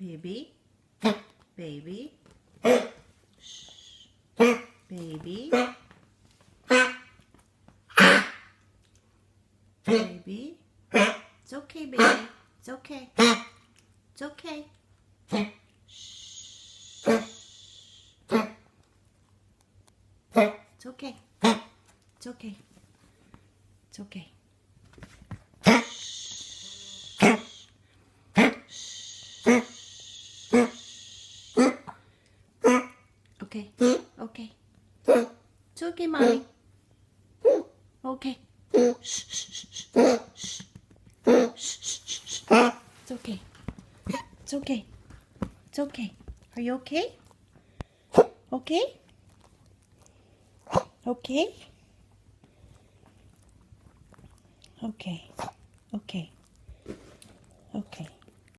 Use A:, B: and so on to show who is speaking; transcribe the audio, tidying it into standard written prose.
A: Baby. Baby. Shh. Baby. Baby. It's okay, baby. It's okay. It's okay. Shh. It's okay. It's okay. It's okay. Okay. Okay. It's okay, mommy. Okay. Shh. It's okay. It's okay. It's okay. Are you okay? Okay? Okay? Okay. Okay. Okay.